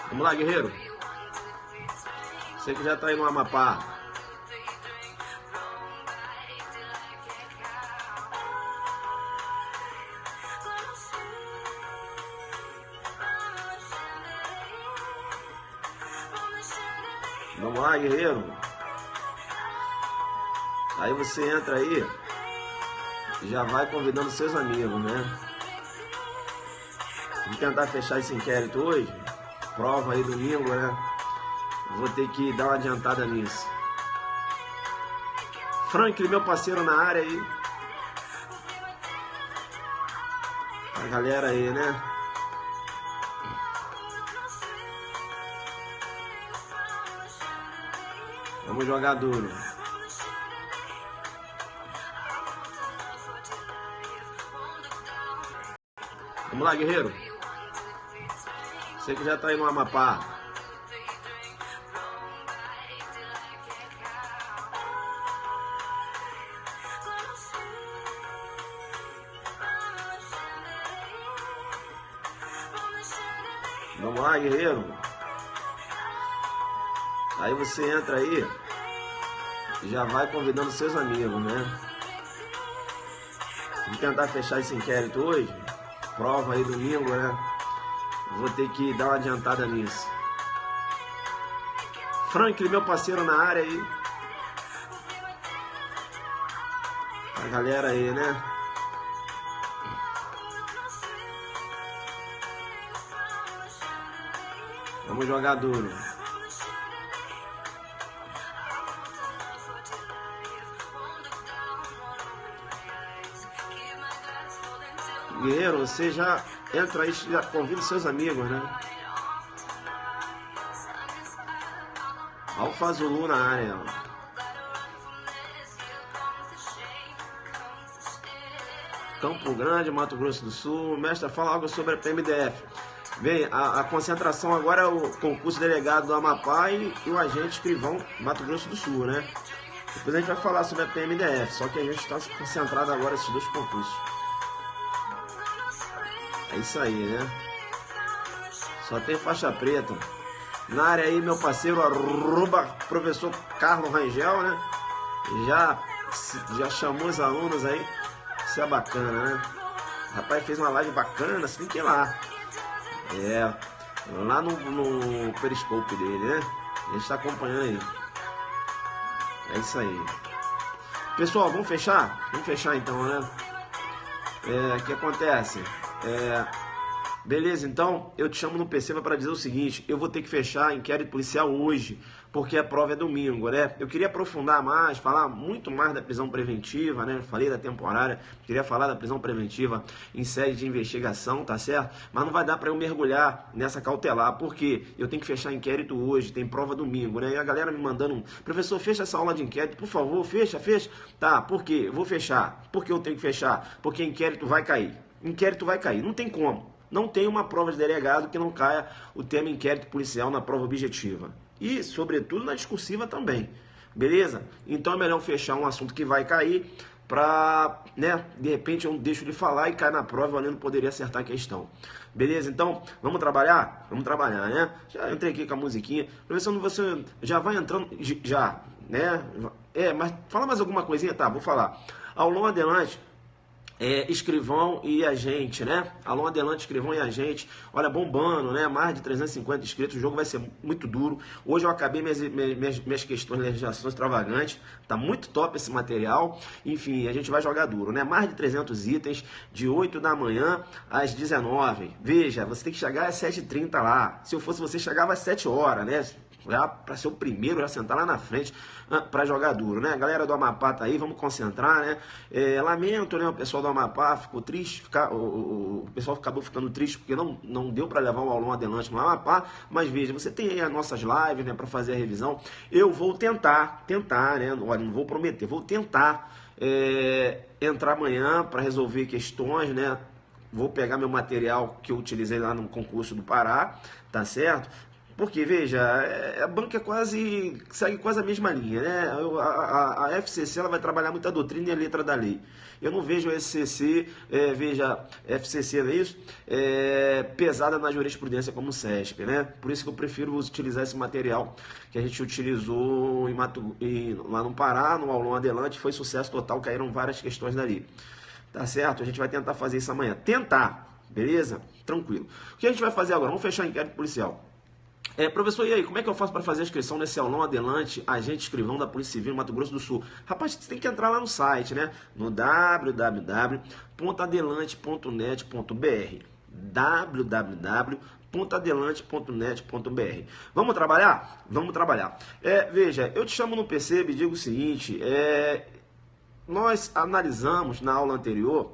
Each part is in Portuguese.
Vamos lá, guerreiro. Você que já tá aí no Amapá. Vamos lá, guerreiro. Aí você entra aí e já vai convidando seus amigos, né? Vamos tentar fechar esse inquérito hoje. Prova aí domingo, né? Vou ter que dar uma adiantada nisso. Franklin, meu parceiro na área aí. A galera aí, né? Vamos jogar duro. Vamos lá, guerreiro. Você que já tá aí no Amapá. Vamos lá, guerreiro. Aí você entra aí e já vai convidando seus amigos, né? Vamos tentar fechar esse inquérito hoje. Prova aí domingo, né? Vou ter que dar uma adiantada nisso. Franklin, meu parceiro na área aí. A galera aí, né? Vamos jogar duro. Guerreiro, você já entra aí, já convida seus amigos, né? Alfa Zulu na área. Campo Grande, Mato Grosso do Sul. Mestre, fala algo sobre a PMDF. Bem, a concentração agora é o concurso delegado do Amapá e o agente escrivão Mato Grosso do Sul, né? Depois a gente vai falar sobre a PMDF, só que a gente está concentrado agora nesses dois concursos. É isso aí, né? Só tem faixa preta. Na área aí, meu parceiro, professor Carlos Rangel, né? Já chamou os alunos aí. Isso é bacana, né? O rapaz fez uma live bacana, você tem que ir lá. Lá no Periscope dele, né? A gente tá acompanhando aí. É isso aí. Pessoal, vamos fechar? Vamos fechar então, né? O que acontece? Beleza, então eu te chamo no PC para dizer o seguinte: eu vou ter que fechar inquérito policial hoje, porque a prova é domingo, né? Eu queria aprofundar mais, falar muito mais da prisão preventiva, né? Falei da temporária, queria falar da prisão preventiva em sede de investigação, tá certo? Mas não vai dar para eu mergulhar nessa cautelar, porque eu tenho que fechar inquérito hoje, tem prova domingo, né? E a galera me mandando, professor, fecha essa aula de inquérito, por favor, fecha. Tá, por quê? Eu vou fechar. Por que eu tenho que fechar? Porque inquérito vai cair. Inquérito vai cair, não tem como. Não tem uma prova de delegado que não caia o tema inquérito policial na prova objetiva. E, sobretudo, na discursiva também. Beleza? Então é melhor fechar um assunto que vai cair para, né, de repente eu deixo de falar e cai na prova e o aluno poderia acertar a questão. Beleza? Então, vamos trabalhar? Vamos trabalhar, né? Já entrei aqui com a musiquinha. Professor, você já vai entrando, já, né? Mas fala mais alguma coisinha? Tá, vou falar. Aulão adelante. Escrivão e agente, né? Alô adelante, escrivão e agente. Olha, bombando, né? Mais de 350 inscritos. O jogo vai ser muito duro. Hoje eu acabei minhas questões de legislação extravagantes. Tá muito top esse material. Enfim, a gente vai jogar duro, né? Mais de 300 itens, de 8 da manhã às 19. Veja, você tem que chegar às 7h30 lá. Se eu fosse você, chegava às 7 horas, né? Já para ser o primeiro, já sentar lá na frente para jogar duro, né? A galera do Amapá tá aí, vamos concentrar, né? Lamento, né? O pessoal do Amapá ficou triste, o pessoal acabou ficando triste porque não deu para levar um aulão adelante no Amapá, mas veja, você tem aí as nossas lives, né? Para fazer a revisão. Eu vou tentar, né? Olha, não vou prometer, vou tentar entrar amanhã para resolver questões, né? Vou pegar meu material que eu utilizei lá no concurso do Pará, tá certo? Porque, veja, a banca segue quase a mesma linha, né? A FCC ela vai trabalhar muito a doutrina e a letra da lei. Eu não vejo a SCC, FCC, não é isso? Pesada na jurisprudência como o CESP, né? Por isso que eu prefiro utilizar esse material que a gente utilizou lá no Pará, no Aulão Adelante, foi sucesso total, caíram várias questões dali. Tá certo? A gente vai tentar fazer isso amanhã. Tentar, beleza? Tranquilo. O que a gente vai fazer agora? Vamos fechar o inquérito policial. Professor, e aí, como é que eu faço para fazer a inscrição nesse aulão Adelante, agente escrivão da Polícia Civil Mato Grosso do Sul? Rapaz, você tem que entrar lá no site, né? No www.adelante.net.br www.adelante.net.br. Vamos trabalhar? Vamos trabalhar. Veja, eu te chamo no PC e digo o seguinte, nós analisamos na aula anterior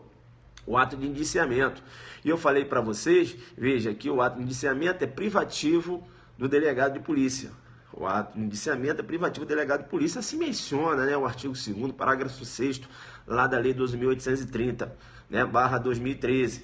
o ato de indiciamento. E eu falei para vocês, veja, que o ato de indiciamento é privativo do delegado de polícia. O ato de indiciamento é privativo do delegado de polícia, assim menciona, né, o artigo 2º, parágrafo 6º, lá da Lei 12.830, né, /2013.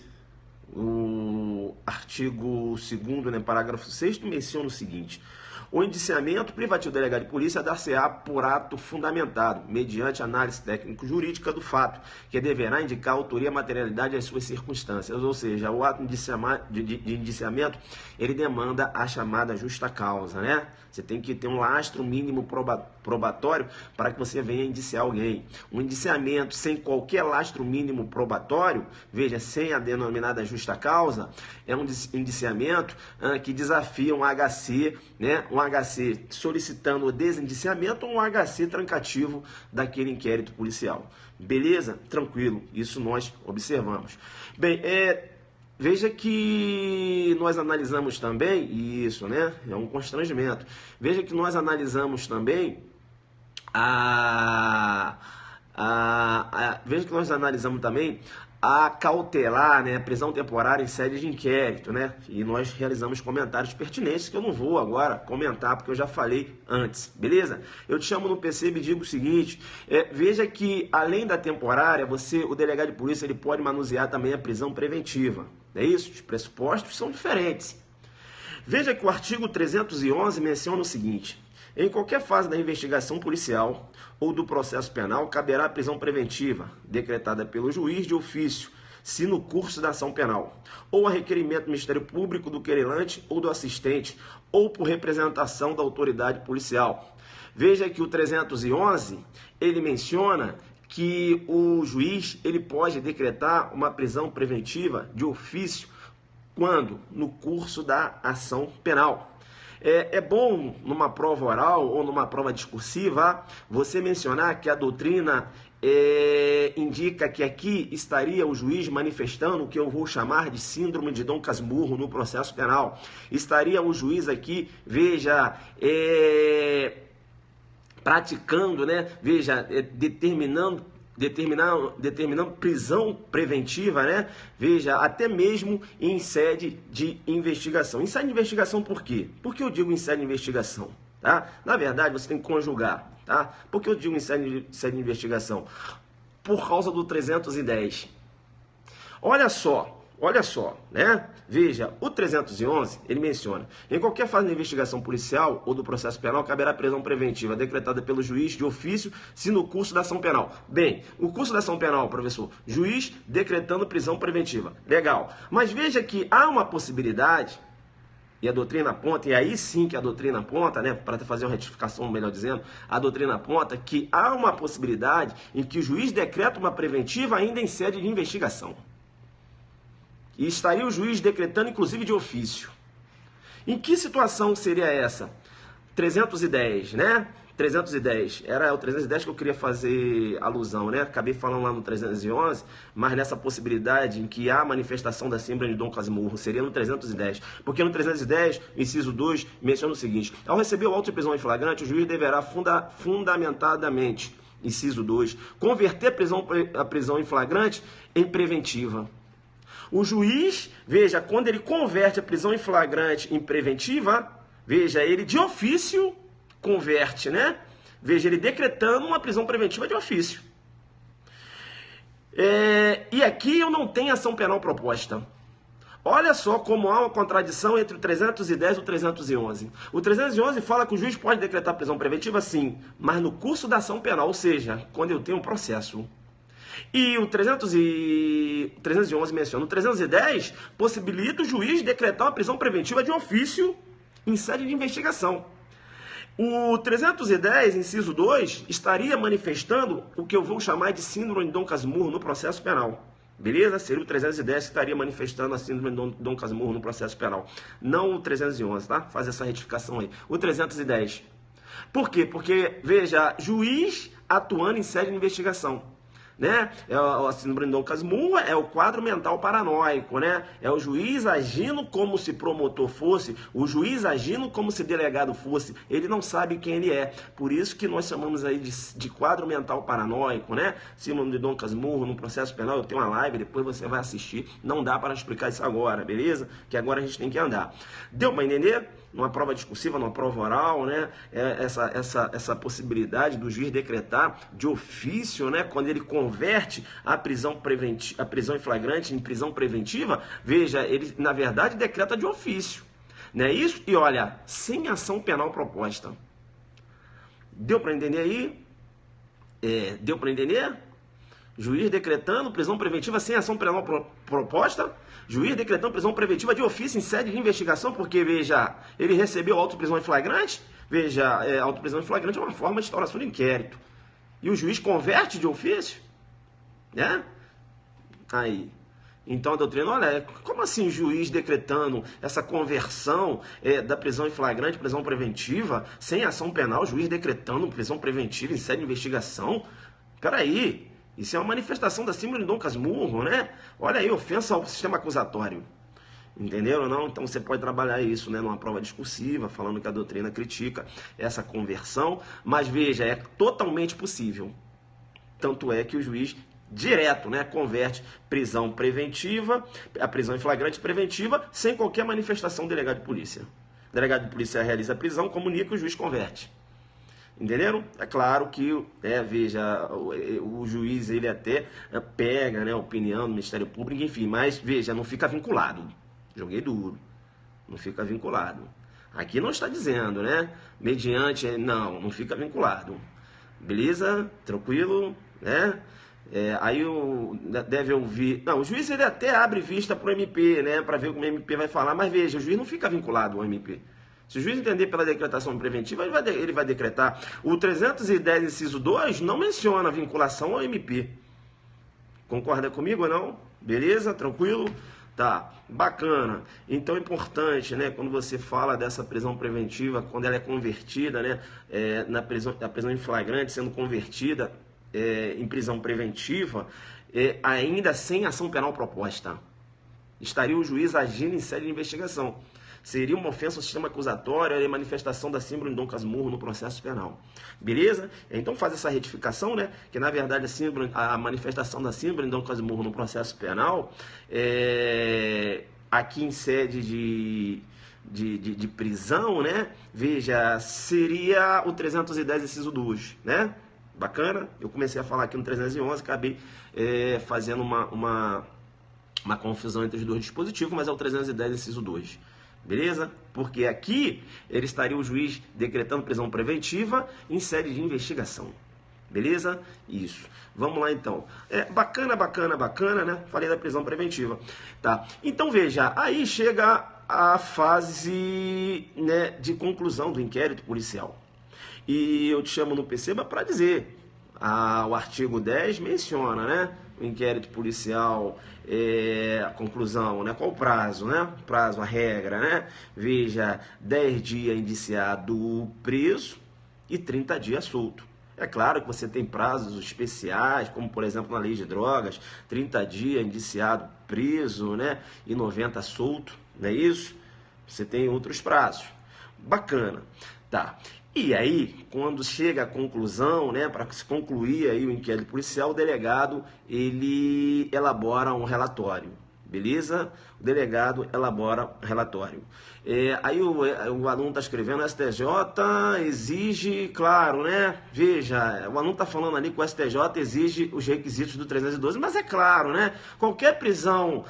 O artigo 2º, né, parágrafo 6º, menciona o seguinte: o indiciamento privativo do delegado de polícia dar-se-á por ato fundamentado, mediante análise técnico-jurídica do fato, que deverá indicar a autoria, a materialidade e as suas circunstâncias. Ou seja, o ato de indiciamento, ele demanda a chamada justa causa, né? Você tem que ter um lastro mínimo probatório para que você venha indiciar alguém. Um indiciamento sem qualquer lastro mínimo probatório, veja, sem a denominada justa causa, é um indiciamento que desafia um HC, né? Um HC solicitando o desindiciamento ou um HC trancativo daquele inquérito policial. Beleza? Tranquilo, isso nós observamos. Bem, veja que nós analisamos também, isso, né? É um constrangimento. Veja que nós analisamos também a cautelar, né, a prisão temporária em sede de inquérito, né? E nós realizamos comentários pertinentes que eu não vou agora comentar porque eu já falei antes, beleza? Eu te chamo no PC e digo o seguinte: veja que além da temporária, o delegado de polícia, ele pode manusear também a prisão preventiva. É isso? Os pressupostos são diferentes. Veja que o artigo 311 menciona o seguinte: em qualquer fase da investigação policial ou do processo penal, caberá a prisão preventiva, decretada pelo juiz de ofício, se no curso da ação penal, ou a requerimento do Ministério Público, do querelante ou do assistente, ou por representação da autoridade policial. Veja que o 311, ele menciona que o juiz, ele pode decretar uma prisão preventiva de ofício quando? No curso da ação penal. É bom, numa prova oral ou numa prova discursiva, você mencionar que a doutrina indica que aqui estaria o juiz manifestando o que eu vou chamar de síndrome de Dom Casmurro no processo penal. Estaria o juiz aqui, veja, praticando, né? Veja, determinando prisão preventiva, né? Veja, até mesmo em sede de investigação. Em sede de investigação por quê? Por que eu digo em sede de investigação? Tá? Na verdade, você tem que conjugar. Tá? Por que eu digo em sede de investigação? Por causa do 310. Olha só, né? Veja, o 311, ele menciona: em qualquer fase da investigação policial ou do processo penal, caberá prisão preventiva decretada pelo juiz de ofício, se no curso da ação penal. Bem, o curso da ação penal, professor, juiz decretando prisão preventiva. Legal. Mas veja que há uma possibilidade, e a doutrina aponta, e aí sim que a doutrina aponta, né, para fazer uma retificação, melhor dizendo, a doutrina aponta que há uma possibilidade em que o juiz decreta uma preventiva ainda em sede de investigação. E estaria o juiz decretando, inclusive, de ofício. Em que situação seria essa? 310, né? 310. Era o 310 que eu queria fazer alusão, né? Acabei falando lá no 311, mas nessa possibilidade em que há manifestação da síndrome de Dom Casmurro, seria no 310. Porque no 310, inciso 2, menciona o seguinte: ao receber o auto de prisão em flagrante, o juiz deverá fundamentadamente, inciso 2, converter a prisão em flagrante em preventiva. O juiz, veja, quando ele converte a prisão em flagrante em preventiva, veja, ele de ofício converte, né? Veja, ele decretando uma prisão preventiva de ofício. E aqui eu não tenho ação penal proposta. Olha só como há uma contradição entre o 310 e o 311. O 311 fala que o juiz pode decretar prisão preventiva, sim, mas no curso da ação penal, ou seja, quando eu tenho um processo. E o 311 menciona, o 310 possibilita o juiz decretar uma prisão preventiva de ofício em sede de investigação. O 310, inciso 2, estaria manifestando o que eu vou chamar de síndrome de Dom Casmurro no processo penal. Beleza? Seria o 310 que estaria manifestando a síndrome de Dom Casmurro no processo penal. Não o 311, tá? Faz essa retificação aí. O 310. Por quê? Porque, veja, juiz atuando em sede de investigação. Né? A síndrome de Dom Casmurro é o quadro mental paranoico, né? É o juiz agindo como se promotor fosse, o juiz agindo como se delegado fosse, ele não sabe quem ele é. Por isso que nós chamamos aí de quadro mental paranoico, né? Síndrome de Dom Casmurro no processo penal, eu tenho uma live, depois você vai assistir. Não dá para explicar isso agora, beleza? Que agora a gente tem que andar. Deu para entender? Numa prova discursiva, numa prova oral, né? Essa possibilidade do juiz decretar de ofício, né? Quando ele converte a prisão em flagrante em prisão preventiva, veja, ele na verdade decreta de ofício, né? Isso, e olha, sem ação penal proposta. Deu para entender aí? Deu para entender? Juiz decretando prisão preventiva sem ação penal proposta. Juiz decretando prisão preventiva de ofício em sede de investigação, porque, veja, ele recebeu auto-prisão em flagrante. Veja, auto-prisão em flagrante é uma forma de instauração de inquérito. E o juiz converte de ofício, né? Aí. Então a doutrina, olha, como assim juiz decretando essa conversão da prisão em flagrante, prisão preventiva, sem ação penal, juiz decretando prisão preventiva em sede de investigação? Peraí. Isso é uma manifestação da síndrome de Dom Casmurro, né? Olha aí, ofensa ao sistema acusatório. Entenderam ou não? Então você pode trabalhar isso, né, numa prova discursiva, falando que a doutrina critica essa conversão. Mas veja, é totalmente possível. Tanto é que o juiz direto, né, converte prisão preventiva, a prisão em flagrante preventiva, sem qualquer manifestação do delegado de polícia. O delegado de polícia realiza a prisão, comunica e o juiz converte. Entenderam? É claro que, veja, o juiz ele até pega, né, a opinião do Ministério Público, enfim, mas veja, não fica vinculado. Joguei duro. Não fica vinculado. Aqui não está dizendo, né? Mediante, não fica vinculado. Beleza? Tranquilo? Né? Aí deve ouvir. Não, o juiz ele até abre vista para o MP, né? Para ver o que o MP vai falar, mas veja, o juiz não fica vinculado ao MP. Se o juiz entender pela decretação preventiva, ele vai decretar. O 310, inciso 2, não menciona vinculação ao MP. Concorda comigo ou não? Beleza? Tranquilo? Tá, bacana. Então é importante, né, quando você fala dessa prisão preventiva, quando ela é convertida, né, a prisão em flagrante sendo convertida em prisão preventiva, ainda sem ação penal proposta. Estaria o juiz agindo em sede de investigação. Seria uma ofensa ao sistema acusatório e manifestação da síndrome de Dom Casmurro no processo penal. Beleza? Então faz essa retificação, né? Que na verdade a manifestação da síndrome de Dom Casmurro no processo penal, aqui em sede de prisão, né? Veja, seria o 310 inciso 2, né? Bacana? Eu comecei a falar aqui no 311, acabei fazendo uma confusão entre os dois dispositivos, mas é o 310 inciso 2. Beleza? Porque aqui ele estaria o juiz decretando prisão preventiva em sede de investigação. Beleza? Isso. Vamos lá então. Bacana, né? Falei da prisão preventiva. Tá. Então veja, aí chega a fase, né, de conclusão do inquérito policial. E eu te chamo no Perceba para dizer, o artigo 10 menciona, né? O inquérito policial, a conclusão, né? Qual o prazo, né? Prazo, a regra, né? Veja, 10 dias indiciado preso e 30 dias solto. É claro que você tem prazos especiais, como por exemplo na lei de drogas, 30 dias indiciado preso, né? E 90 solto, não é isso? Você tem outros prazos. Bacana. Tá. E aí, quando chega a conclusão, né, para se concluir aí o inquérito policial, o delegado, ele elabora um relatório, beleza? O delegado elabora um relatório. Aí o aluno está escrevendo, o STJ exige, claro, né? Veja, o aluno está falando ali que o STJ exige os requisitos do 312, mas é claro, né? Qualquer prisão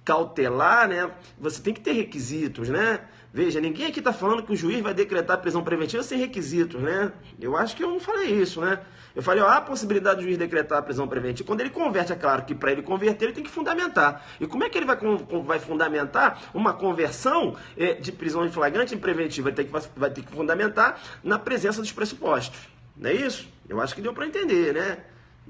cautelar, né? Você tem que ter requisitos, né? Veja, ninguém aqui está falando que o juiz vai decretar prisão preventiva sem requisitos, né? Eu acho que eu não falei isso, né? Eu falei, ó, há a possibilidade do juiz decretar a prisão preventiva. Quando ele converte, é claro que para ele converter, ele tem que fundamentar. E como é que ele vai fundamentar uma conversão de prisão em flagrante em preventiva? Ele vai ter que fundamentar na presença dos pressupostos. Não é isso? Eu acho que deu para entender, né?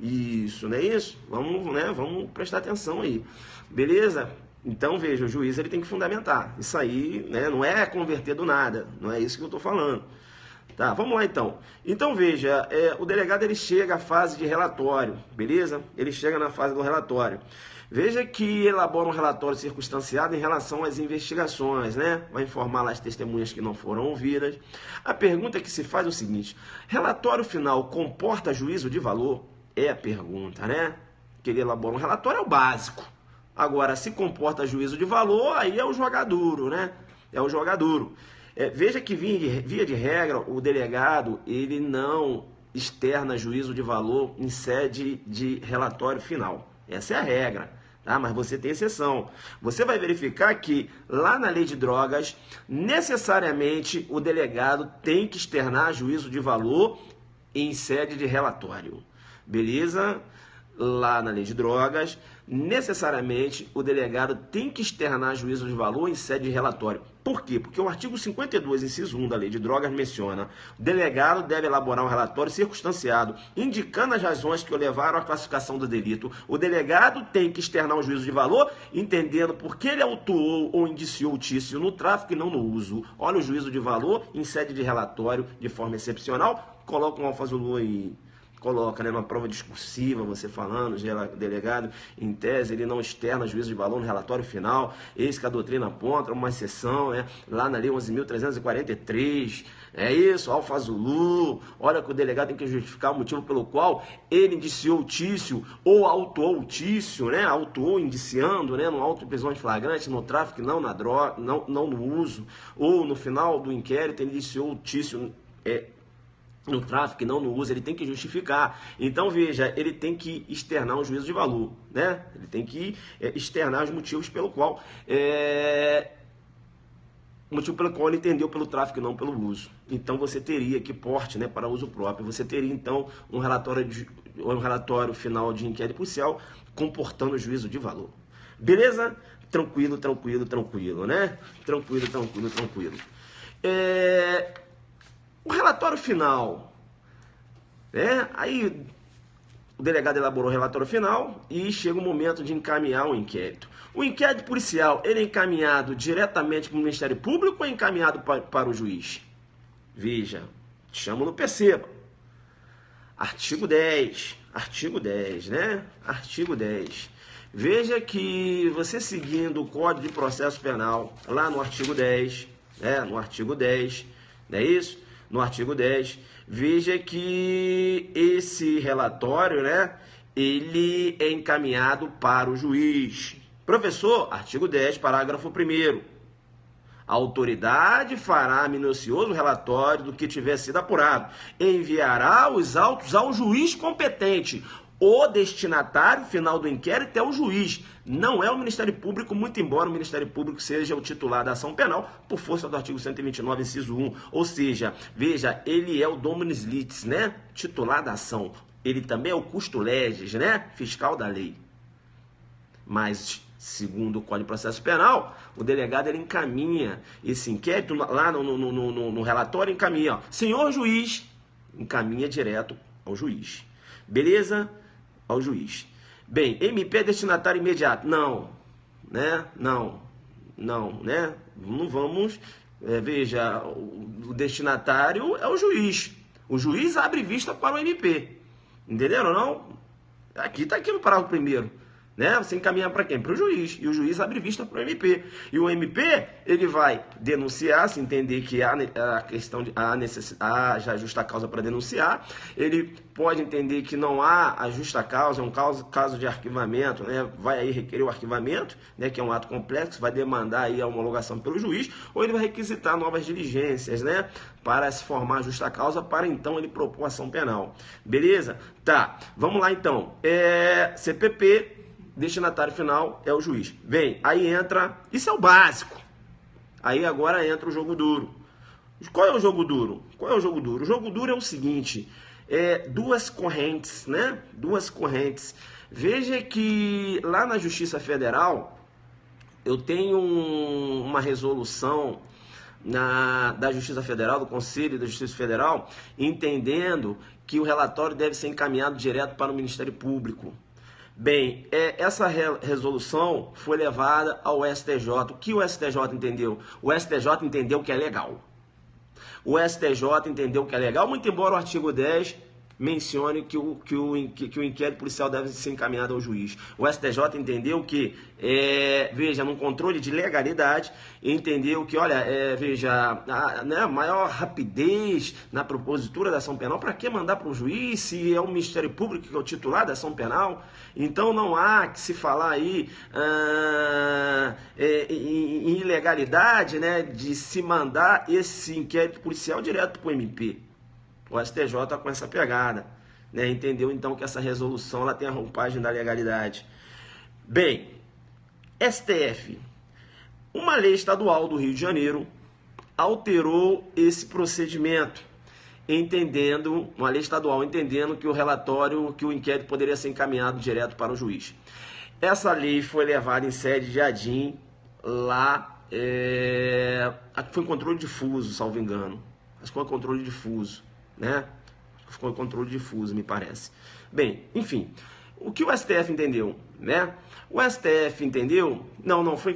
Isso, não é isso? Vamos, né? Vamos prestar atenção aí. Beleza? Então, veja, o juiz ele tem que fundamentar. Isso aí, né, não é converter do nada. Não é isso que eu estou falando. Tá, vamos lá então. Então, veja, o delegado ele chega à fase de relatório, beleza? Ele chega na fase do relatório. Veja que elabora um relatório circunstanciado em relação às investigações, né? Vai informar lá as testemunhas que não foram ouvidas. A pergunta que se faz é o seguinte: relatório final comporta juízo de valor? É a pergunta, né? Que ele elabora um relatório é o básico. Agora, se comporta juízo de valor, aí é o jogaduro, né? É o jogaduro. Veja que, via de regra, o delegado ele não externa juízo de valor em sede de relatório final. Essa é a regra, tá? Mas você tem exceção. Você vai verificar que lá na lei de drogas, necessariamente o delegado tem que externar juízo de valor em sede de relatório. Beleza? Lá na lei de drogas, necessariamente o delegado tem que externar juízo de valor em sede de relatório. Por quê? Porque o artigo 52, inciso 1 da lei de drogas menciona: o delegado deve elaborar um relatório circunstanciado, indicando as razões que o levaram à classificação do delito. O delegado tem que externar um juízo de valor, entendendo por que ele autuou ou indiciou o tício no tráfico e não no uso. Olha o juízo de valor em sede de relatório de forma excepcional. Coloca um alfazulu aí. Coloca, né, numa prova discursiva, você falando, o delegado, em tese, ele não externa juízo de valor no relatório final, eis que a doutrina aponta uma exceção, né, lá na lei 11.343, é isso, alfazulu, olha que o delegado tem que justificar o motivo pelo qual ele indiciou o tício, ou autuou o tício, né, autuou indiciando, né, no auto de prisão de flagrante, no tráfico, não na droga, não no uso, ou no final do inquérito ele indiciou o tício, no tráfico, não no uso, ele tem que justificar. Então, veja, ele tem que externar um juízo de valor, né? Ele tem que externar os motivos pelo qual ele entendeu pelo tráfico e não pelo uso. Então, você teria que porte, né, para uso próprio. Você teria, então, um relatório final de inquérito policial comportando o juízo de valor. Beleza? Tranquilo, né? Tranquilo. O relatório final, né? Aí o delegado elaborou o relatório final e chega o momento de encaminhar o inquérito. O inquérito policial, ele é encaminhado diretamente para o Ministério Público ou é encaminhado para o juiz? Veja, chamo no perceba. Artigo 10, né? Artigo 10. Veja que você seguindo o Código de Processo Penal, lá no artigo 10, no artigo 10, não é isso? No artigo 10, veja que esse relatório, né, ele é encaminhado para o juiz. Professor, artigo 10, parágrafo 1º. A autoridade fará minucioso relatório do que tiver sido apurado. Enviará os autos ao juiz competente. O destinatário final do inquérito é o juiz, não é o Ministério Público, muito embora o Ministério Público seja o titular da ação penal, por força do artigo 129, inciso 1. Ou seja, veja, ele é o dominus litis, né? Titular da ação. Ele também é o custo legis, né? Fiscal da lei. Mas, segundo o Código de Processo Penal, o delegado ele encaminha esse inquérito lá no relatório, encaminha, ó, senhor juiz, encaminha direto ao juiz. Beleza? Ao juiz. Bem, MP é destinatário imediato? Não, né? Não, né? Não vamos, veja, o destinatário é o juiz. O juiz abre vista para o MP. Entenderam ou não? Aqui está aqui no parágrafo 1º. Né? Você encaminha para quem? Para o juiz. E o juiz abre vista para o MP. E o MP, ele vai denunciar, se entender que há a questão de há já justa causa para denunciar. Ele pode entender que não há a justa causa, é um caso de arquivamento, né? Vai aí requerer o arquivamento, né? Que é um ato complexo, vai demandar aí a homologação pelo juiz, ou ele vai requisitar novas diligências, né? Para se formar a justa causa, para então ele propor ação penal. Beleza? Tá, vamos lá então. CPP destinatário final é o juiz. Bem, aí entra, isso é o básico. Aí agora entra o jogo duro. Qual é o jogo duro? Qual é o jogo duro? O jogo duro é o seguinte, duas correntes, né? Duas correntes. Veja que lá na Justiça Federal, eu tenho uma resolução da Justiça Federal, do Conselho da Justiça Federal, entendendo que o relatório deve ser encaminhado direto para o Ministério Público. Bem, essa resolução foi levada ao STJ. O que o STJ entendeu? O STJ entendeu que é legal. O STJ entendeu que é legal, muito embora o artigo 10 mencione que o inquérito policial deve ser encaminhado ao juiz. O STJ entendeu que, veja, num controle de legalidade, entendeu que, olha, veja, maior rapidez na propositura da ação penal, para que mandar para o juiz se é o Ministério Público que é o titular da ação penal? Então não há que se falar aí em ilegalidade, né, de se mandar esse inquérito policial direto para o MP. O STJ com essa pegada, né? Entendeu então que essa resolução ela tem a roupagem da legalidade. Bem, STF, uma lei estadual do Rio de Janeiro alterou esse procedimento, uma lei estadual entendendo que que o inquérito poderia ser encaminhado direto para o juiz. Essa lei foi levada em sede de ADIM lá, foi controle difuso, salvo engano. Acho que foi controle difuso. Né? Foi controle difuso, me parece. Bem, enfim, o que o STF entendeu, né? O STF entendeu, não, foi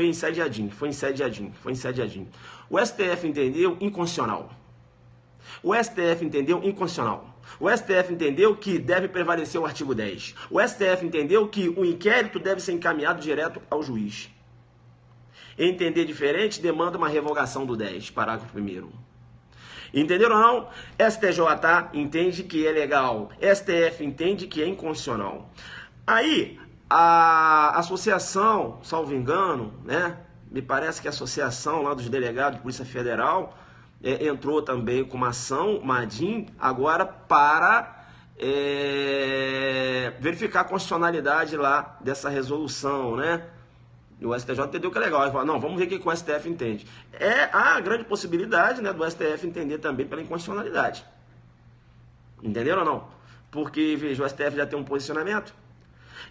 em sede ADIM, foi em sede ADIM. O STF entendeu inconstitucional. O STF entendeu inconstitucional. O STF entendeu que deve prevalecer o artigo 10. O STF entendeu que o inquérito deve ser encaminhado direto ao juiz. Entender diferente demanda uma revogação do 10, parágrafo 1º. Entenderam ou não? STJ entende que é legal, STF entende que é inconstitucional. Aí, a associação, salvo engano, né? Me parece que a associação lá dos delegados de Polícia Federal entrou também com uma ação, uma ADIM, agora para verificar a constitucionalidade lá dessa resolução, né? O STJ entendeu que é legal. Ele falou, não, vamos ver o que o STF entende. Há a grande possibilidade, né, do STF entender também pela inconstitucionalidade. Entenderam ou não? Porque, veja, o STF já tem um posicionamento.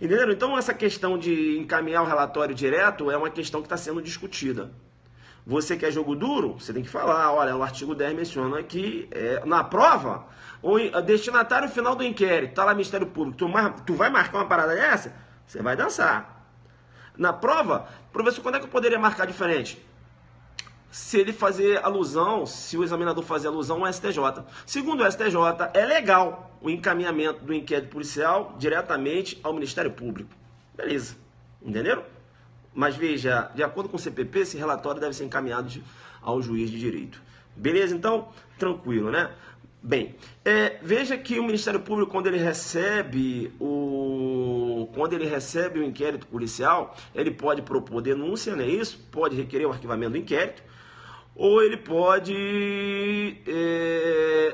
Entenderam? Então, essa questão de encaminhar o relatório direto é uma questão que está sendo discutida. Você quer jogo duro? Você tem que falar, olha, o artigo 10 menciona que na prova, o destinatário final do inquérito, está lá Ministério Público, tu vai marcar uma parada dessa? Você vai dançar. Na prova, professor, quando é que eu poderia marcar diferente? Se ele fazer alusão, se o examinador fazer alusão ao STJ. Segundo o STJ, é legal o encaminhamento do inquérito policial diretamente ao Ministério Público. Beleza, entenderam? Mas veja, de acordo com o CPP, esse relatório deve ser encaminhado ao juiz de direito. Beleza, então? Tranquilo, né? Bem, veja que o Ministério Público, quando ele recebe o inquérito policial, ele pode propor denúncia, não é isso? Pode requerer o arquivamento do inquérito, ou ele pode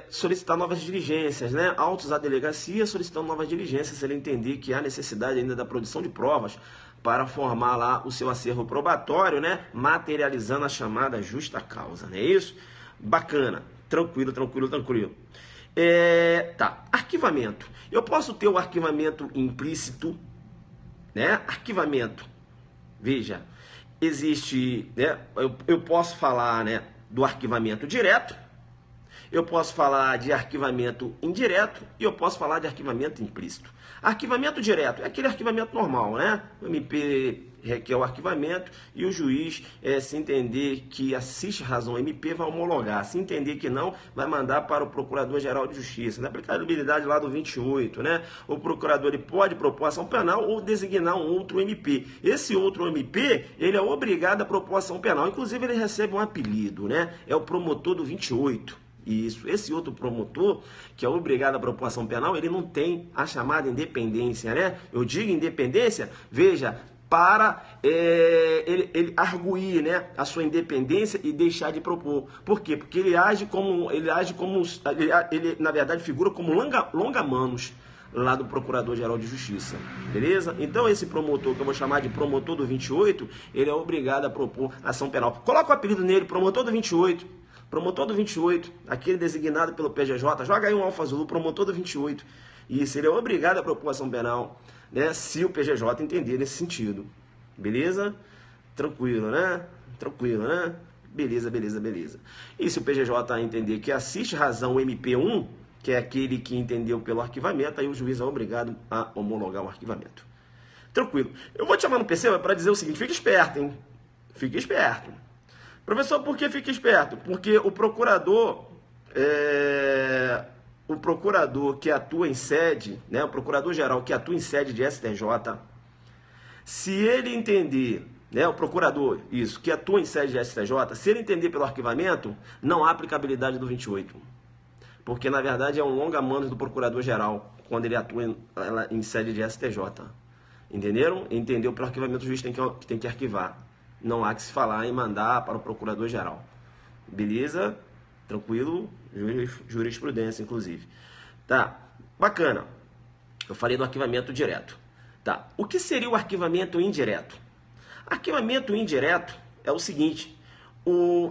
solicitar novas diligências, né? Autos à delegacia solicitando novas diligências, se ele entender que há necessidade ainda da produção de provas para formar lá o seu acervo probatório, né? Materializando a chamada justa causa, não é isso? Bacana. Tranquilo. Tá, arquivamento. Eu posso ter o arquivamento implícito, né? Arquivamento. Veja, existe, né? Eu posso falar, né, do arquivamento direto, eu posso falar de arquivamento indireto e eu posso falar de arquivamento implícito. Arquivamento direto é aquele arquivamento normal, né? O MP requer o arquivamento e o juiz, se entender que assiste razão ao MP, vai homologar. Se entender que não, vai mandar para o Procurador-Geral de Justiça. Na aplicabilidade lá do 28, né? O procurador ele pode propor ação penal ou designar um outro MP. Esse outro MP, ele é obrigado a propor ação penal. Inclusive, ele recebe um apelido, né? É o promotor do 28. Isso. Esse outro promotor, que é obrigado à propor ação penal, ele não tem a chamada independência, né? Eu digo independência, veja, para ele arguir, né, a sua independência e deixar de propor. Por quê? Porque ele na verdade, figura como longa-manos. lá do Procurador-Geral de Justiça, beleza? Então esse promotor, que eu vou chamar de promotor do 28, ele é obrigado a propor ação penal. Coloca o apelido nele, promotor do 28. Promotor do 28, aquele designado pelo PGJ, joga aí um Alfa Zulu, promotor do 28. Isso, ele é obrigado a propor ação penal, né? Se o PGJ entender nesse sentido, beleza? Tranquilo, né? Tranquilo, né? Beleza, beleza, beleza. E se o PGJ entender que assiste razão MP1, que é aquele que entendeu pelo arquivamento, aí o juiz é obrigado a homologar o arquivamento. Tranquilo. Eu vou te chamar no PC para dizer o seguinte, fique esperto, hein? Fique esperto. Professor, por que fique esperto? Porque o procurador que atua em sede, né, o procurador-geral que atua em sede de STJ, se ele entender, né, o procurador, isso, que atua em sede de STJ, se ele entender pelo arquivamento, não há aplicabilidade do 28. Porque, na verdade, é um longa-manos do procurador-geral, quando ele atua em sede de STJ. Entenderam? Entendeu? Pelo arquivamento, o juiz tem que arquivar. Não há que se falar em mandar para o procurador-geral. Beleza? Tranquilo? Jurisprudência, inclusive. Tá, bacana. Eu falei do arquivamento direto. Tá, o que seria o arquivamento indireto? Arquivamento indireto é o seguinte,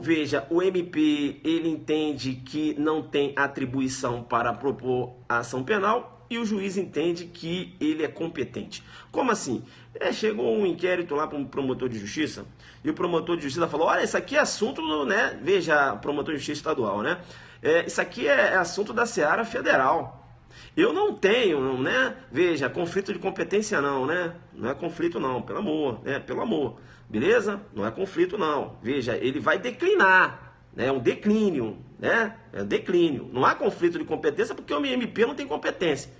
veja, o MP ele entende que não tem atribuição para propor a ação penal e o juiz entende que ele é competente. Como assim? Chegou um inquérito lá para um promotor de justiça e o promotor de justiça falou, olha, isso aqui é assunto, né? Veja, promotor de justiça estadual, né? Isso aqui é assunto da Seara Federal. Eu não tenho, né? Veja, conflito de competência não, né? Não é conflito não, pelo amor, né? Pelo amor, beleza? Não é conflito não. Veja, ele vai declinar, né? É um declínio, né? É um declínio. Não há conflito de competência porque o MP não tem competência.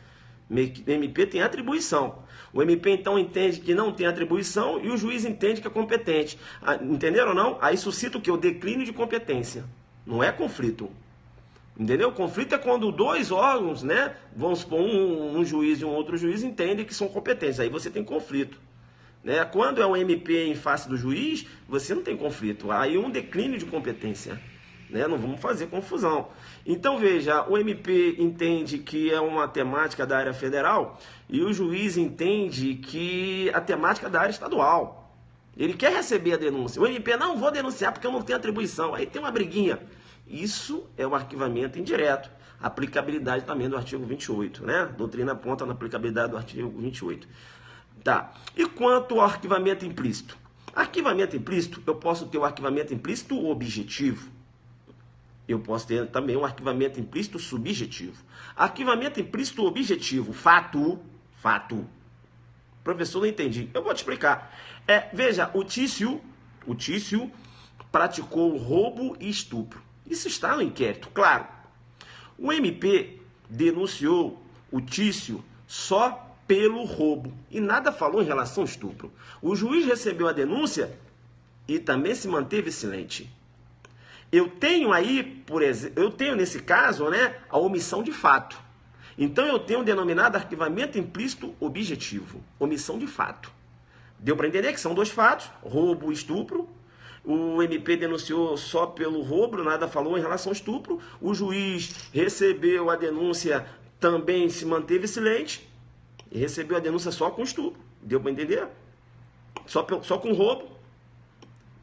O MP tem atribuição. O MP então entende que não tem atribuição e o juiz entende que é competente. Entenderam ou não? Aí suscita o que? O declínio de competência. Não é conflito. Entendeu? O conflito é quando dois órgãos, né, vamos supor, um juiz e um outro juiz entendem que são competentes. Aí você tem conflito. Né? Quando é um MP em face do juiz, você não tem conflito. Aí um declínio de competência. Né? Não vamos fazer confusão. Então, veja, o MP entende que é uma temática da área federal e o juiz entende que a temática da área estadual. Ele quer receber a denúncia. O MP não vou denunciar porque eu não tenho atribuição. Aí tem uma briguinha. Isso é o arquivamento indireto. Aplicabilidade também do artigo 28, né? Doutrina aponta na aplicabilidade do artigo 28. Tá. E quanto ao arquivamento implícito? Arquivamento implícito, eu posso ter o arquivamento implícito objetivo. Eu posso ter também um arquivamento implícito subjetivo. Arquivamento implícito objetivo, fato. Professor, não entendi. Eu vou te explicar. Veja, o Tício praticou roubo e estupro. Isso está no inquérito, claro. O MP denunciou o Tício só pelo roubo e nada falou em relação ao estupro. O juiz recebeu a denúncia e também se manteve silente. Eu tenho aí, por exemplo, nesse caso, né, a omissão de fato. Então eu tenho o denominado arquivamento implícito objetivo, omissão de fato. Deu para entender que são dois fatos, roubo e estupro. O MP denunciou só pelo roubo, nada falou em relação ao estupro. O juiz recebeu a denúncia, também se manteve silente. E recebeu a denúncia só com estupro. Deu para entender? Só com roubo.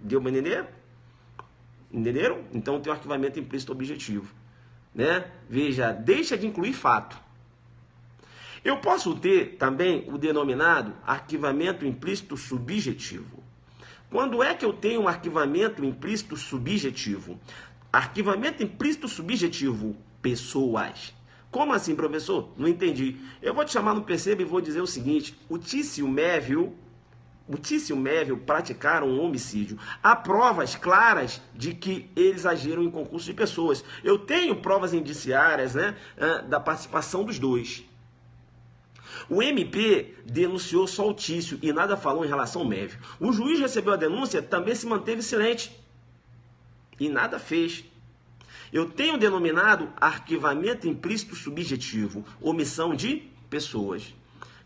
Deu para entender? Entenderam? Então tem o arquivamento implícito objetivo. Né? Veja, deixa de incluir fato. Eu posso ter também o denominado arquivamento implícito subjetivo. Quando é que eu tenho um arquivamento implícito subjetivo? Arquivamento implícito subjetivo, pessoas. Como assim, professor? Não entendi. Eu vou te chamar no PC e vou dizer o seguinte, o Tício Mévio praticaram um homicídio. Há provas claras de que eles agiram em concurso de pessoas. Eu tenho provas indiciárias, né, da participação dos dois. O MP denunciou só o Tício e nada falou em relação ao Mévio. O juiz recebeu a denúncia, também se manteve silente e nada fez. Eu tenho denominado arquivamento implícito subjetivo, omissão de pessoas.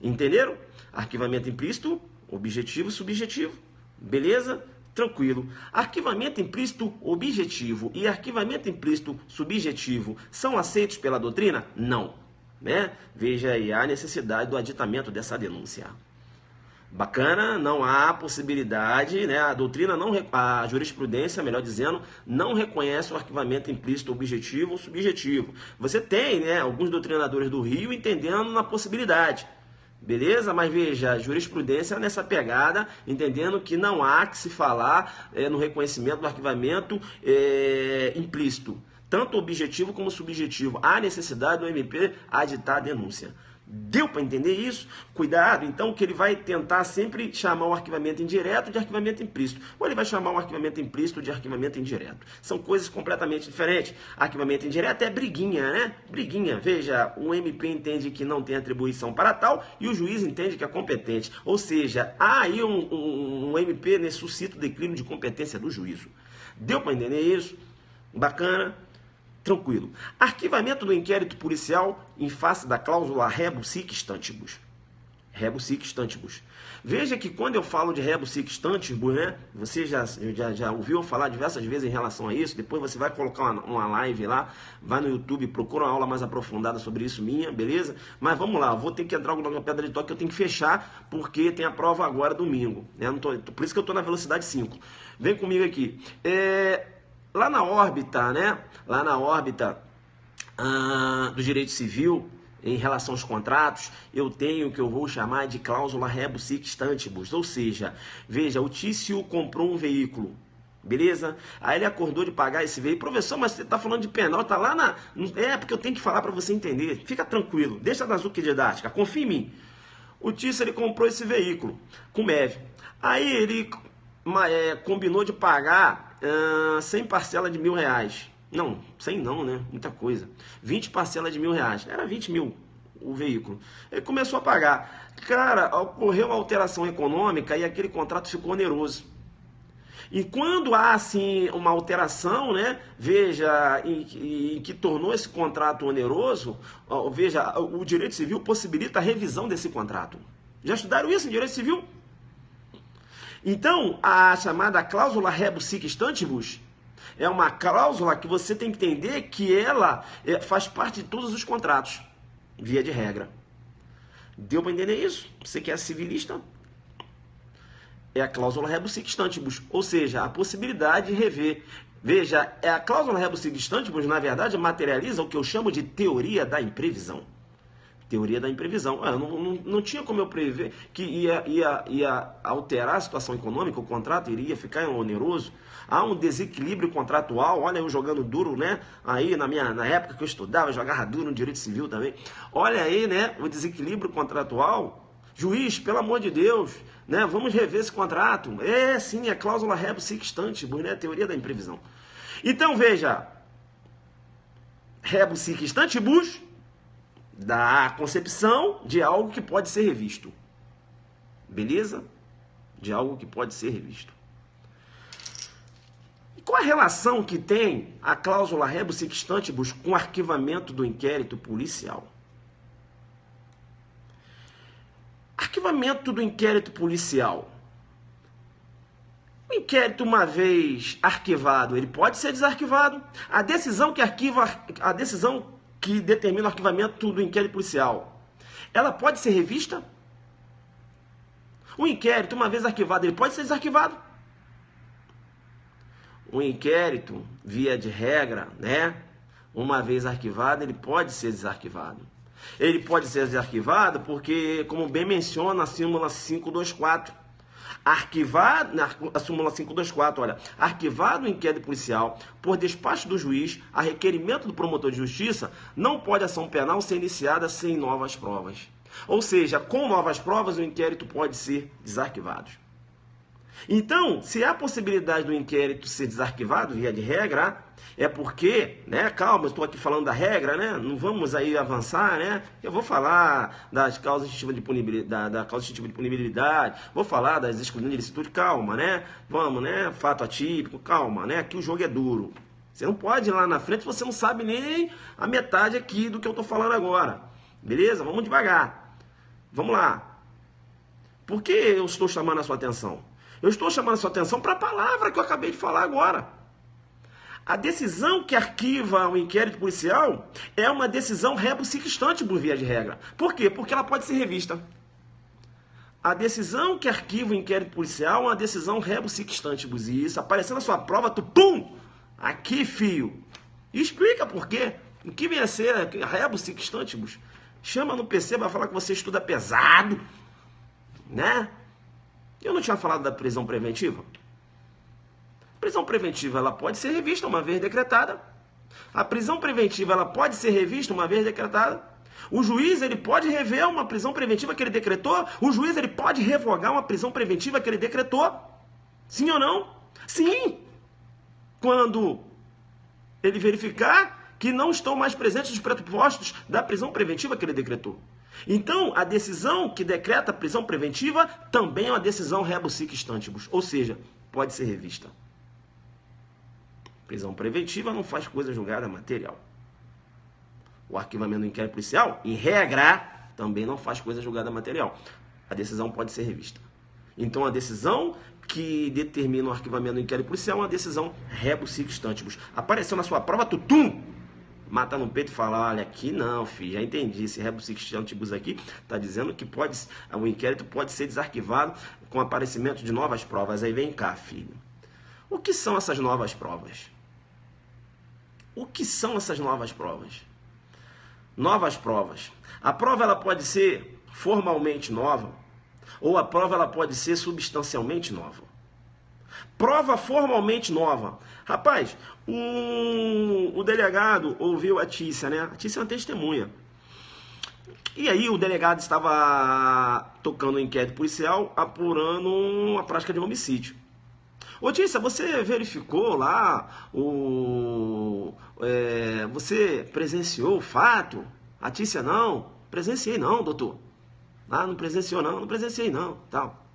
Entenderam? Arquivamento implícito, objetivo, subjetivo. Beleza? Tranquilo. Arquivamento implícito objetivo e arquivamento implícito subjetivo são aceitos pela doutrina? Não. né? Veja aí a necessidade do aditamento dessa denúncia. Bacana, não há possibilidade, né? A doutrina não, a jurisprudência, melhor dizendo, não reconhece o arquivamento implícito objetivo ou subjetivo. Você tem, né, alguns doutrinadores do Rio entendendo na possibilidade. Beleza? Mas veja, a jurisprudência nessa pegada, entendendo que não há que se falar no reconhecimento do arquivamento implícito, tanto objetivo como subjetivo. Há necessidade do MP aditar a denúncia. Deu para entender isso? Cuidado, então, que ele vai tentar sempre chamar o arquivamento indireto de arquivamento implícito. Ou ele vai chamar o arquivamento implícito de arquivamento indireto. São coisas completamente diferentes. Arquivamento indireto é briguinha, né? Briguinha. Veja, o MP entende que não tem atribuição para tal e o juiz entende que é competente. Ou seja, há aí um MP nesse suscita o declínio de competência do juízo. Deu para entender isso? Bacana? Tranquilo. Arquivamento do inquérito policial em face da cláusula rebus sic stantibus. Rebus sic stantibus. Veja que quando eu falo de rebus sic stantibus, né, você já ouviu falar diversas vezes em relação a isso. Depois você vai colocar uma live lá, vai no YouTube, procura uma aula mais aprofundada sobre isso minha, beleza? Mas vamos lá, eu vou ter que entrar na pedra de toque que eu tenho que fechar, porque tem a prova agora domingo, né? Por isso que eu estou na velocidade 5. Vem comigo aqui. Lá na órbita, né? Lá na órbita do direito civil, em relação aos contratos, eu tenho o que eu vou chamar de cláusula rebus sic stantibus. Ou seja, veja, o Tício comprou um veículo, beleza? Aí ele acordou de pagar esse veículo. Professor, mas você está falando de penal, tá lá na... É, porque eu tenho que falar para você entender. Fica tranquilo, deixa da Zuc didática, confia em mim. O Tício, ele comprou esse veículo com MEV. Aí ele combinou de pagar 100 parcelas de R$1.000. Não, 100 não, né? Muita coisa. 20 parcelas de R$1.000. Era 20 mil o veículo. Ele começou a pagar. Cara, ocorreu uma alteração econômica e aquele contrato ficou oneroso. E quando há, assim, uma alteração, né? Veja, em que tornou esse contrato oneroso, veja, o direito civil possibilita a revisão desse contrato. Já estudaram isso em direito civil? Então, a chamada cláusula rebus sic stantibus é uma cláusula que você tem que entender que ela faz parte de todos os contratos, via de regra. Deu para entender isso? Você que é civilista? É a cláusula rebus sic stantibus, ou seja, a possibilidade de rever. Veja, a cláusula rebus sic stantibus, na verdade, materializa o que eu chamo de teoria da imprevisão. Teoria da imprevisão. Não tinha como eu prever que ia alterar a situação econômica, o contrato iria ficar oneroso. Há um desequilíbrio contratual. Olha, eu jogando duro, né? Aí, na época que eu estudava, eu jogava duro no direito civil também. Olha aí, né? O desequilíbrio contratual. Juiz, pelo amor de Deus, né? Vamos rever esse contrato. Sim, a cláusula rebus sic stantibus, né? Teoria da imprevisão. Então, veja. Rebus sic stantibus da concepção de algo que pode ser revisto. Beleza? De algo que pode ser revisto. E qual a relação que tem a cláusula rebus sic stantibus com o arquivamento do inquérito policial? Arquivamento do inquérito policial. O inquérito, uma vez arquivado, ele pode ser desarquivado. A decisão que determina o arquivamento do inquérito policial, ela pode ser revista? O inquérito, uma vez arquivado, ele pode ser desarquivado? O inquérito, via de regra, né? Uma vez arquivado, ele pode ser desarquivado. Ele pode ser desarquivado porque, como bem menciona a súmula 524, arquivado, a súmula 524, olha, arquivado o inquérito policial por despacho do juiz a requerimento do promotor de justiça, não pode ação penal ser iniciada sem novas provas. Ou seja, com novas provas o inquérito pode ser desarquivado. Então, se há possibilidade do inquérito ser desarquivado, via de regra, é porque, né, calma, eu estou aqui falando da regra, né, não vamos aí avançar, né, eu vou falar das causas instintivas de punibilidade, da causa instintiva de punibilidade, vou falar das exclusões de licitude, calma, né, vamos, né, fato atípico, calma, né, aqui o jogo é duro. Você não pode ir lá na frente, você não sabe nem a metade aqui do que eu estou falando agora, beleza? Vamos devagar, vamos lá. Por que eu estou chamando a sua atenção? Eu estou chamando a sua atenção para a palavra que eu acabei de falar agora. A decisão que arquiva o inquérito policial é uma decisão rebus sic stantibus, via de regra. Por quê? Porque ela pode ser revista. A decisão que arquiva o inquérito policial é uma decisão rebus sic stantibus. E isso, aparecendo na sua prova, tu pum! Aqui, fio. E explica por quê. O que vem a ser rebus sic stantibus? Chama no PC, vai falar que você estuda pesado, né? Eu não tinha falado da prisão preventiva? A prisão preventiva, ela pode ser revista uma vez decretada. A prisão preventiva, ela pode ser revista uma vez decretada. O juiz, ele pode rever uma prisão preventiva que ele decretou. O juiz, ele pode revogar uma prisão preventiva que ele decretou. Sim ou não? Sim! Quando ele verificar que não estão mais presentes os pressupostos da prisão preventiva que ele decretou. Então, a decisão que decreta a prisão preventiva também é uma decisão rebus sic stantibus, ou seja, pode ser revista. Prisão preventiva não faz coisa julgada material. O arquivamento do inquérito policial, em regra, também não faz coisa julgada material. A decisão pode ser revista. Então, a decisão que determina o arquivamento do inquérito policial é uma decisão rebus sic stantibus. Apareceu na sua prova, tutum! Mata no peito e fala, olha, aqui não, filho, já entendi, esse rebus sic stantibus aqui está dizendo que o inquérito pode ser desarquivado com o aparecimento de novas provas. Aí vem cá, filho. O que são essas novas provas? O que são essas novas provas? Novas provas. A prova ela pode ser formalmente nova ou a prova ela pode ser substancialmente nova. Prova formalmente nova. Rapaz, o delegado ouviu a Tícia, né? A Tícia é uma testemunha. E aí o delegado estava tocando o inquérito policial, apurando a prática de um homicídio. Ô Tícia, você verificou lá, você presenciou o fato? A Tícia, não, presenciei não, doutor. Ah, não presenciou não, não presenciei não, tal.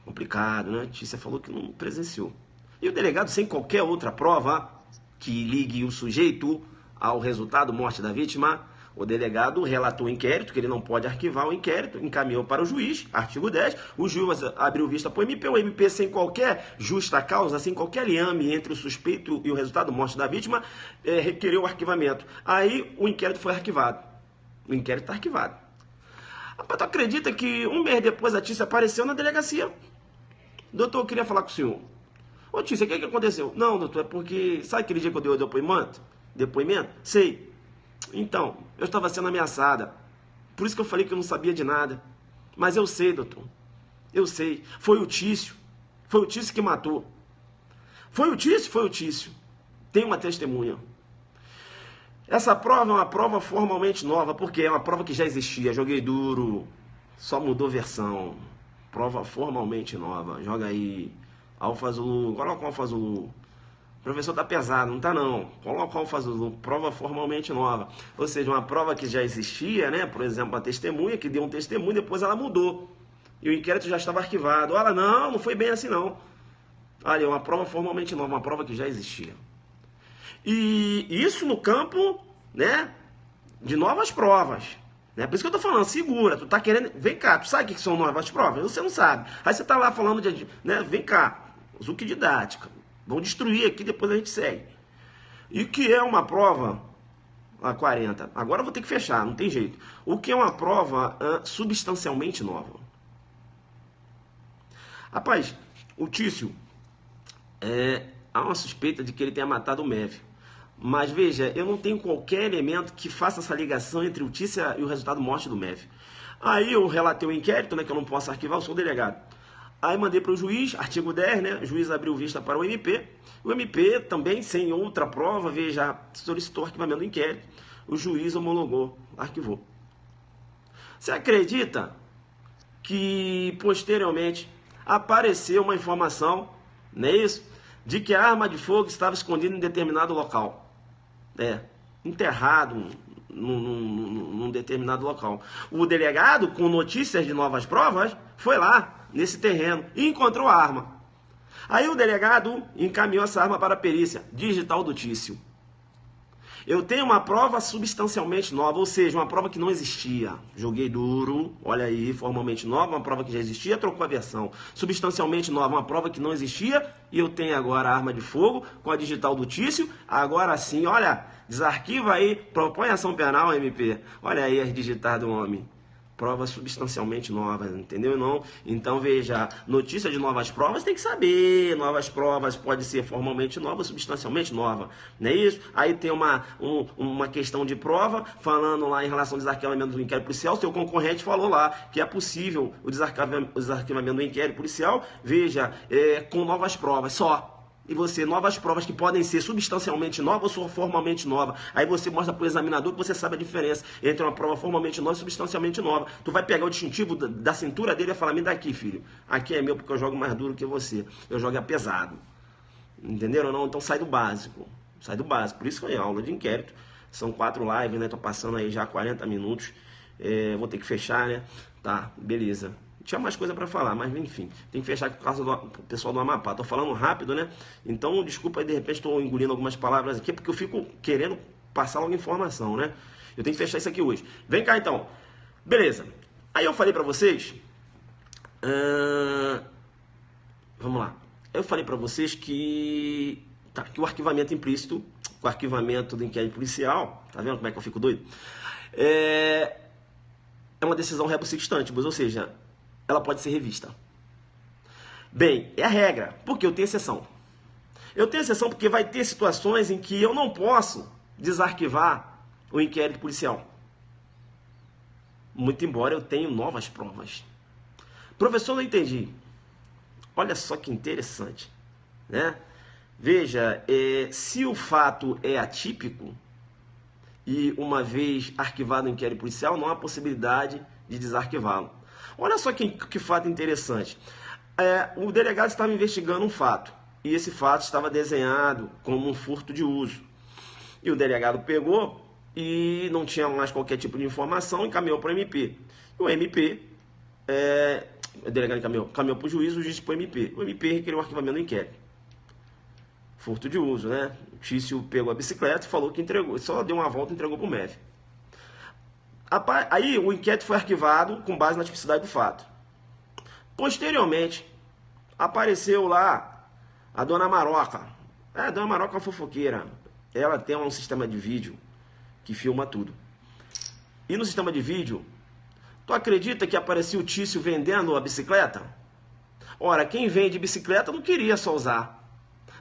Complicado, né? A Tícia falou que não presenciou. E o delegado, sem qualquer outra prova que ligue o sujeito ao resultado morte da vítima, o delegado relatou o inquérito, que ele não pode arquivar o inquérito, encaminhou para o juiz, artigo 10, o juiz abriu vista para o MP, sem qualquer justa causa, sem qualquer liame entre o suspeito e o resultado morte da vítima, requereu o arquivamento. Aí o inquérito foi arquivado. O inquérito está arquivado. Rapaz, tu acredita que um mês depois a Tícia apareceu na delegacia? Doutor, eu queria falar com o senhor. Ô Tícia, o que aconteceu? Não, doutor, é porque... Sabe aquele dia que eu dei o depoimento? Sei. Então, eu estava sendo ameaçada. Por isso que eu falei que eu não sabia de nada. Mas eu sei, doutor. Eu sei. Foi o Tício. Foi o Tício que matou. Foi o Tício. Tem uma testemunha. Essa prova é uma prova formalmente nova, porque é uma prova que já existia. Joguei duro. Só mudou versão. Prova formalmente nova. Joga aí. Alfa Zulu. Coloca o Alfa Zulu. O professor tá pesado, não tá não. Coloca o Alfa Zulu, prova formalmente nova. Ou seja, uma prova que já existia, né? Por exemplo, a testemunha que deu um testemunho, depois ela mudou. E o inquérito já estava arquivado. Olha, não foi bem assim não. Olha, uma prova formalmente nova, uma prova que já existia. E isso no campo, né? De novas provas. Né? Por isso que eu tô falando, segura, tu tá querendo... Vem cá, tu sabe o que são novas provas? Você não sabe. Aí você tá lá falando de... Né? Vem cá, Zuc didática. Vão destruir aqui, depois a gente segue. E o que é uma prova? A 40. Agora eu vou ter que fechar, não tem jeito. O que é uma prova substancialmente nova? Rapaz, o Tício, há uma suspeita de que ele tenha matado o Mévio. Mas veja, eu não tenho qualquer elemento que faça essa ligação entre o Tício e o resultado morte do Mévio. Aí eu relatei o inquérito, né, que eu não posso arquivar, eu sou o delegado. Aí mandei para o juiz, artigo 10, né? O juiz abriu vista para o MP. O MP também, sem outra prova, veja, solicitou arquivamento do inquérito. O juiz homologou, arquivou. Você acredita que posteriormente apareceu uma informação, não é isso? De que a arma de fogo estava escondida em determinado local. Enterrado num determinado local. O delegado, com notícias de novas provas, foi lá, nesse terreno, e encontrou a arma. Aí o delegado encaminhou essa arma para a perícia digital do Tício. Eu tenho uma prova substancialmente nova, ou seja, uma prova que não existia. Joguei duro, olha aí, formalmente nova, uma prova que já existia, trocou a versão. Substancialmente nova, uma prova que não existia, e eu tenho agora a arma de fogo com a digital do Tício. Agora sim, olha, desarquiva aí, propõe ação penal, MP. Olha aí as digitais do homem. Prova substancialmente nova, entendeu? Não? Então veja, notícia de novas provas tem que saber, novas provas pode ser formalmente nova, substancialmente nova, não é isso? Aí tem uma questão de prova, falando lá em relação ao desarquivamento do inquérito policial, seu concorrente falou lá que é possível o desarquivamento do inquérito policial, veja, com novas provas, só. E você, novas provas que podem ser substancialmente novas ou formalmente novas. Aí você mostra para o examinador que você sabe a diferença entre uma prova formalmente nova e substancialmente nova. Tu vai pegar o distintivo da cintura dele e vai falar, me dá aqui, filho. Aqui é meu porque eu jogo mais duro que você. Eu jogo pesado. Entenderam ou não? Então sai do básico. Sai do básico. Por isso que é aula de inquérito. São 4 lives, né? Tô passando aí já 40 minutos. Vou ter que fechar, né? Tá, beleza. Tinha mais coisa para falar, mas enfim, tem que fechar por causa do pessoal do Amapá. Tô falando rápido, né? Então, desculpa aí, de repente estou engolindo algumas palavras aqui, porque eu fico querendo passar logo informação, né? Eu tenho que fechar isso aqui hoje. Vem cá, então. Beleza. Aí eu falei para vocês... Vamos lá. Eu falei para vocês que o arquivamento implícito, o arquivamento do inquérito policial, tá vendo como é que eu fico doido? É uma decisão rebus sic stantibus, ou seja... ela pode ser revista. Bem, é a regra, porque eu tenho exceção. Eu tenho exceção porque vai ter situações em que eu não posso desarquivar o inquérito policial. Muito embora eu tenha novas provas. Professor, não entendi. Olha só que interessante, né? Veja, se o fato é atípico e uma vez arquivado o inquérito policial, não há possibilidade de desarquivá-lo. Olha só que fato interessante. O delegado estava investigando um fato, e esse fato estava desenhado como um furto de uso. E o delegado pegou e não tinha mais qualquer tipo de informação e encaminhou para o MP. E o MP, o delegado encaminhou para o juiz para o MP. O MP requeriu o arquivamento do inquérito. Furto de uso, né? O Tício pegou a bicicleta e falou que entregou, só deu uma volta e entregou para o MEV. Aí o inquérito foi arquivado com base na tipicidade do fato. Posteriormente, apareceu lá a dona Maroca. A dona Maroca é uma fofoqueira. Ela tem um sistema de vídeo que filma tudo. E no sistema de vídeo, tu acredita que apareceu o Tício vendendo a bicicleta? Ora, quem vende bicicleta não queria só usar.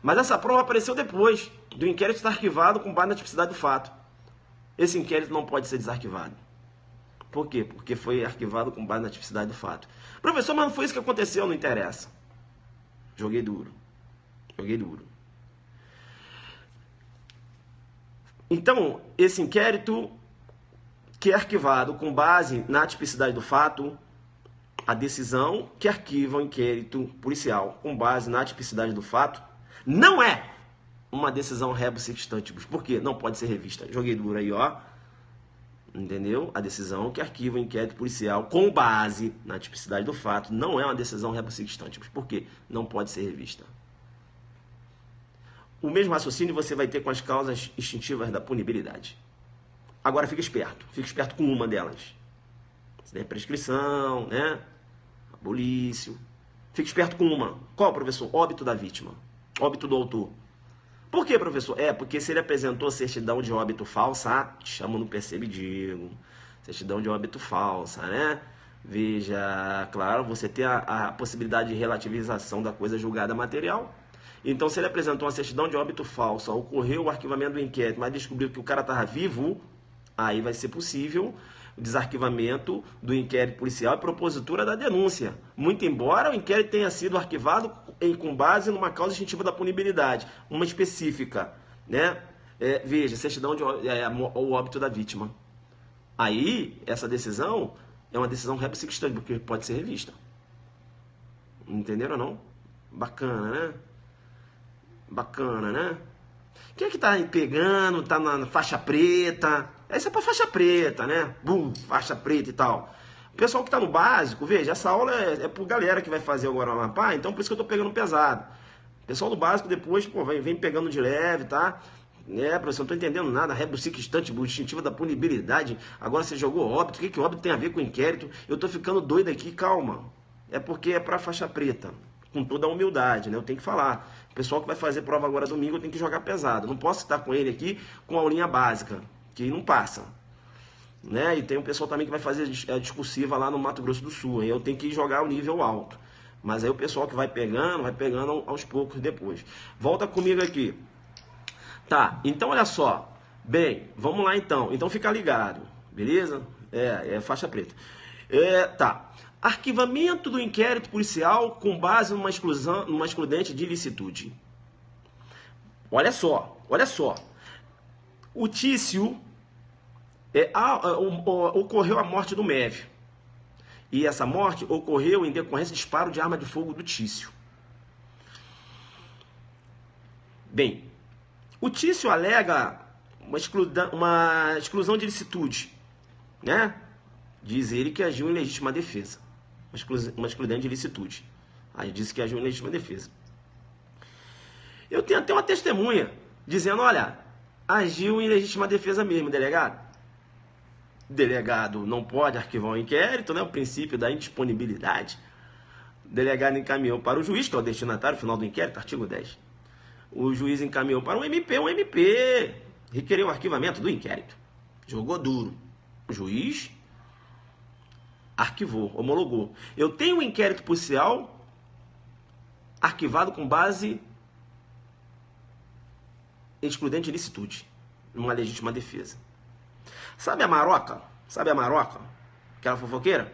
Mas essa prova apareceu depois do inquérito estar arquivado com base na tipicidade do fato. Esse inquérito não pode ser desarquivado. Por quê? Porque foi arquivado com base na tipicidade do fato. Professor, mas não foi isso que aconteceu, não interessa. Joguei duro. Joguei duro. Então, esse inquérito que é arquivado com base na tipicidade do fato, a decisão que arquiva o inquérito policial com base na tipicidade do fato, não é uma decisão rebus sic stantibus. Por quê? Não pode ser revista. Joguei duro aí, ó. Entendeu? A decisão que arquiva o inquérito policial com base na tipicidade do fato não é uma decisão rebus sic stantibus. Por quê? Não pode ser revista. O mesmo raciocínio você vai ter com as causas extintivas da punibilidade. Agora fica esperto com uma delas. Se der prescrição, né? Abolício. Fica esperto com uma. Qual, professor? Óbito da vítima. Óbito do autor. Por que, professor? Porque se ele apresentou certidão de óbito falsa, te chamo no percebe e digo. Certidão de óbito falsa, né? Veja, claro, você tem a possibilidade de relativização da coisa julgada material. Então, se ele apresentou uma certidão de óbito falsa, ocorreu o arquivamento do inquérito, mas descobriu que o cara estava vivo, aí vai ser possível o desarquivamento do inquérito policial e propositura da denúncia. Muito embora o inquérito tenha sido arquivado com base numa causa extintiva da punibilidade, uma específica, né? Veja, certidão de o óbito da vítima. Aí, essa decisão é uma decisão rebus sic stantibus, porque pode ser revista. Entenderam ou não? Bacana, né? Bacana, né? Quem é que tá aí pegando, tá na faixa preta? Essa é pra faixa preta, né? Bum, faixa preta e tal. O pessoal que tá no básico, veja, essa aula é pro galera que vai fazer agora o Amapá, então por isso que eu tô pegando pesado. O pessoal do básico depois, pô, vem pegando de leve, tá? Professor, não estou entendendo nada. Rebus sic stantibus, distintiva da punibilidade. Agora você jogou óbito. O que óbito tem a ver com inquérito? Eu estou ficando doido aqui, calma. É porque é para faixa preta. Com toda a humildade, né? Eu tenho que falar. O pessoal que vai fazer prova agora domingo, eu tenho que jogar pesado. Não posso estar com ele aqui com a aulinha básica, que não passa. Né? E tem um pessoal também que vai fazer a discursiva lá no Mato Grosso do Sul. Aí eu tenho que jogar o nível alto. Mas aí o pessoal que vai pegando aos poucos depois. Volta comigo aqui. Tá, então olha só. Bem, vamos lá então. Então fica ligado, beleza? É faixa preta. Tá. Arquivamento do inquérito policial com base numa excludente de ilicitude. Olha só. O Tício ocorreu a morte do Mévio. E essa morte ocorreu em decorrência de disparo de arma de fogo do Tício. Bem, o Tício alega uma exclusão de ilicitude, né? Diz ele que agiu em legítima defesa. Uma excludente de ilicitude. Aí disse que agiu em legítima defesa. Eu tenho até uma testemunha dizendo, olha, agiu em legítima defesa mesmo, delegado. Delegado não pode arquivar um inquérito, né? O princípio da indisponibilidade. O delegado encaminhou para o juiz, que é o destinatário final do inquérito, artigo 10. O juiz encaminhou para o MP requereu o arquivamento do inquérito. Jogou duro. O juiz arquivou, homologou. Eu tenho um inquérito policial arquivado com base em excludente de ilicitude, numa legítima defesa. Sabe a Maroca? Aquela fofoqueira?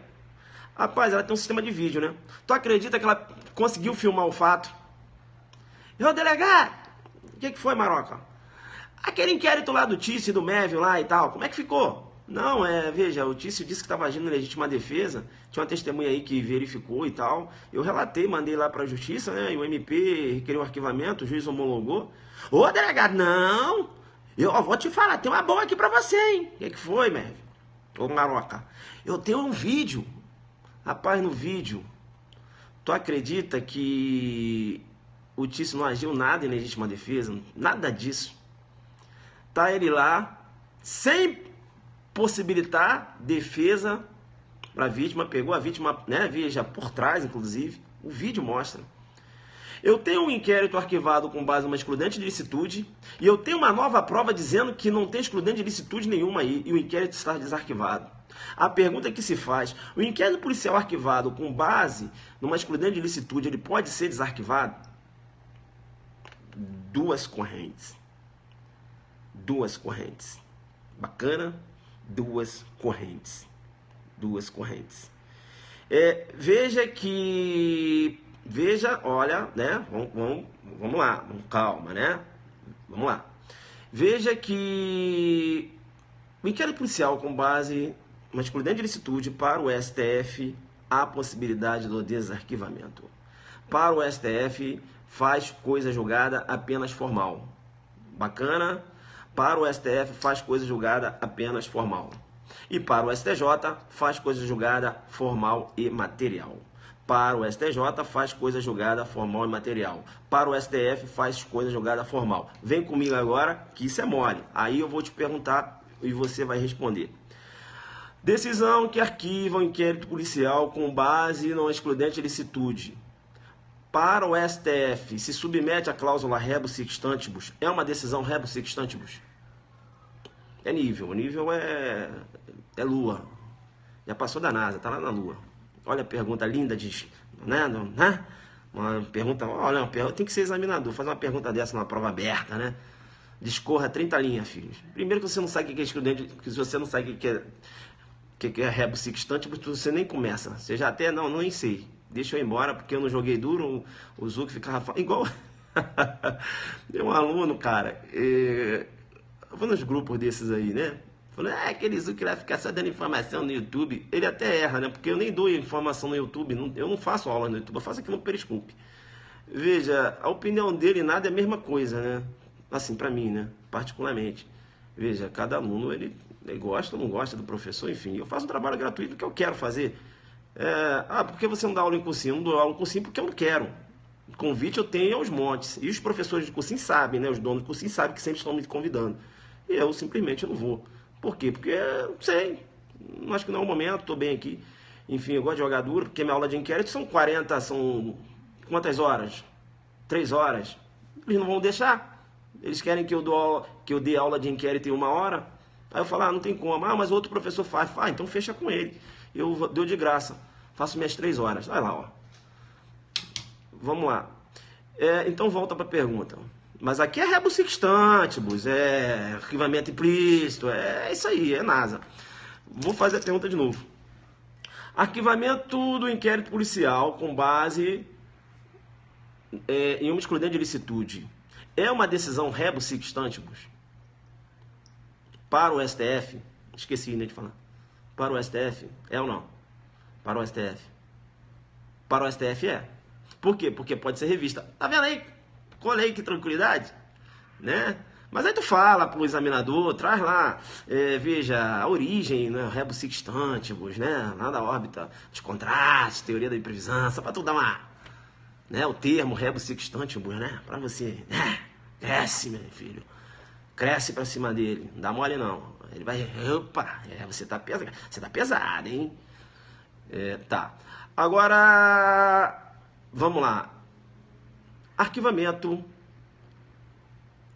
Rapaz, ela tem um sistema de vídeo, né? Tu acredita que ela conseguiu filmar o fato? Ô, delegado! O que foi, Maroca? Aquele inquérito lá do Tício e do Mévio lá e tal, como é que ficou? Não, veja, o Tício disse que estava agindo em legítima defesa, tinha uma testemunha aí que verificou e tal. Eu relatei, mandei lá para a justiça, né? E o MP requeriu o arquivamento, o juiz homologou. Ô, delegado, não! Eu vou te falar, tem uma boa aqui para você, hein? O que foi, Mévio? Ô, Maroca, eu tenho um vídeo. Rapaz, no vídeo, tu acredita que o Tício não agiu nada em legítima defesa? Nada disso. Tá ele lá, sem possibilitar defesa para a vítima, pegou a vítima, né, veja, por trás, inclusive, o vídeo mostra. Eu tenho um inquérito arquivado com base numa excludente de ilicitude e eu tenho uma nova prova dizendo que não tem excludente de ilicitude nenhuma aí e o inquérito está desarquivado. A pergunta que se faz, o inquérito policial arquivado com base numa excludente de ilicitude, ele pode ser desarquivado? Duas correntes. Bacana? Duas correntes. Olha, né? Vamos lá, calma, né? Vamos lá. Veja que o inquérito policial com base numa excludente de ilicitude para o STF há possibilidade do desarquivamento. Para o STF faz coisa julgada apenas formal. Bacana? Para o STF faz coisa julgada apenas formal. E para o STJ faz coisa julgada formal e material. Para o STJ faz coisa julgada formal e material. Para o STF faz coisa julgada formal. Vem comigo agora que isso é mole. Aí eu vou te perguntar e você vai responder. Decisão que arquiva o inquérito policial com base no excludente de ilicitude. Para o STF, se submete à cláusula rebus sic stantibus, é uma decisão rebus sic stantibus? É nível, o nível é Lua. Já passou da NASA, tá lá na Lua. Olha a pergunta linda, né? Uma pergunta, olha, tem que ser examinador, fazer uma pergunta dessa numa prova aberta, né? Discorra 30 linhas, filhos. Primeiro que você não sabe o que é excludente, que você não sabe o que é rebus sic stantibus, você nem começa. Você já até, não, nem sei. Deixa eu ir embora, porque eu não joguei duro, o Zuc ficava falando. Igual. Tem um aluno, cara, eu vou nos grupos desses aí, né? Falei, aquele Zuc vai ficar só dando informação no YouTube. Ele até erra, né? Porque eu nem dou informação no YouTube, eu não faço aula no YouTube, eu faço aqui no Periscope. Veja, a opinião dele nada é a mesma coisa, né? Assim, pra mim, né? Particularmente. Veja, cada aluno, ele gosta ou não gosta do professor, enfim. Eu faço um trabalho gratuito que eu quero fazer. Por que você não dá aula em cursinho? Eu não dou aula em cursinho porque eu não quero. Convite eu tenho aos montes. E os professores de cursinho sabem, né? Os donos do cursinho sabem que sempre estão me convidando. E eu simplesmente não vou. Por quê? Porque, não sei, acho que não é o momento, estou bem aqui. Enfim, eu gosto de jogar duro, porque minha aula de inquérito são 40, são quantas horas? 3 horas. Eles não vão deixar. Eles querem que eu dê aula de inquérito em 1 hora. Aí eu falo, não tem como. Mas outro professor faz. Então fecha com ele. Eu dou de graça. Faço minhas 3 horas. Vai lá, ó. Vamos lá. Então volta para a pergunta. Mas aqui é rebus sextantibus, é arquivamento implícito, é isso aí, é NASA. Vou fazer a pergunta de novo. Arquivamento do inquérito policial com base em uma excludente de ilicitude é uma decisão rebus sextantibus? Para o STF, esqueci de falar. Para o STF, é ou não? Para o STF. Para o STF é. Por quê? Porque pode ser revista. Tá vendo aí? Colei, que tranquilidade, né? Mas aí tu fala pro examinador, traz lá, veja, a origem, né, rebus sextantibus, né, lá da órbita de contraste, teoria da imprevisão, só pra tu dar uma, né, o termo rebus sextantibus, né, pra você, cresce, meu filho, cresce pra cima dele, não dá mole não, ele vai, opa, você tá pesado, hein, tá, agora, vamos lá, arquivamento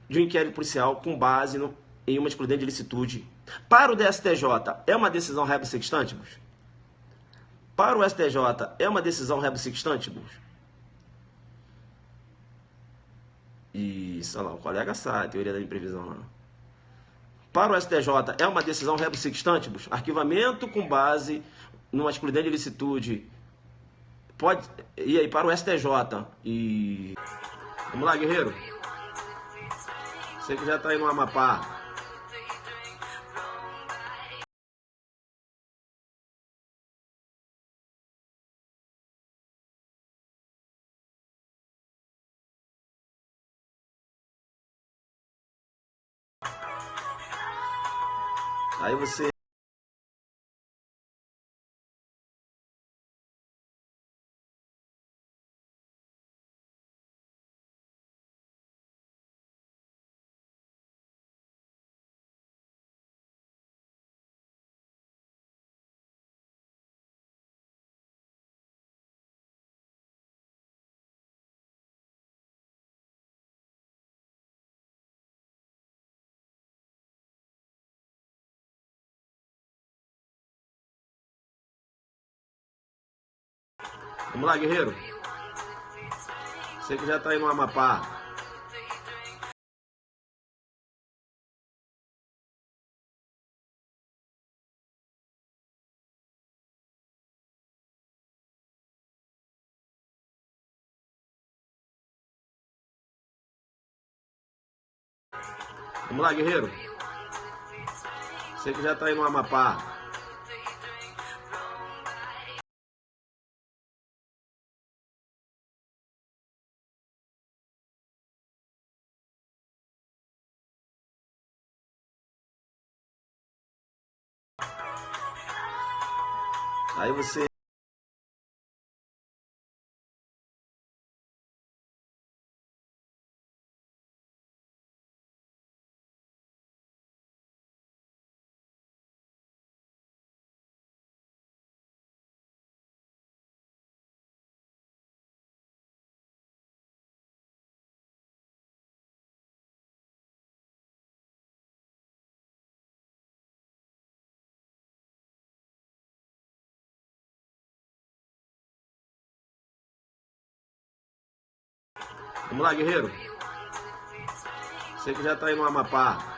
de um inquérito policial com base em uma excludente de ilicitude. Para o DSTJ, é uma decisão rebus sextantibus? Para o STJ, é uma decisão rebus sextantibus? Isso, olha lá, o colega sabe, teoria da imprevisão lá. Para o STJ, é uma decisão rebus sextantibus? Arquivamento com base numa excludente de ilicitude. Pode. E aí, para o STJ. Vamos lá, guerreiro. Você que já está aí no Amapá. Aí você... Vamos lá, guerreiro. Você que já está aí no Amapá. Vamos lá, guerreiro. Você que já está aí no Amapá. Aí você... Vamos lá, guerreiro. Você que já está aí no Amapá.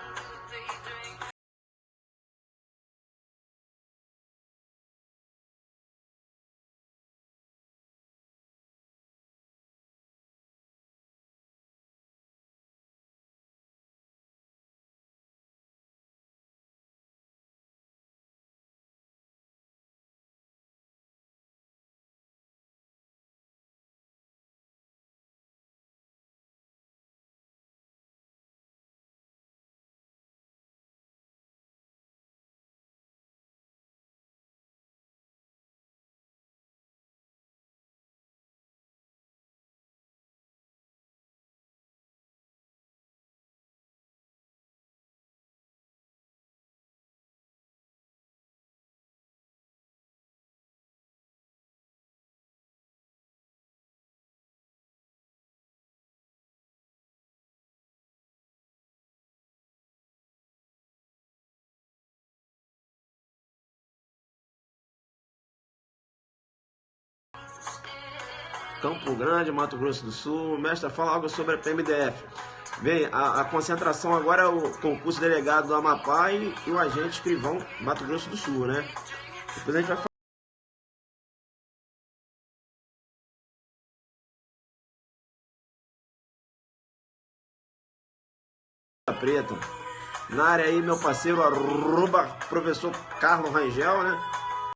Campo Grande, Mato Grosso do Sul. Mestre, fala algo sobre a PMDF. Bem, a concentração agora é o concurso delegado do Amapá e o agente escrivão Mato Grosso do Sul, né? Depois a gente vai falar. Preta. Na área aí, meu parceiro, @ professor Carlos Rangel, né?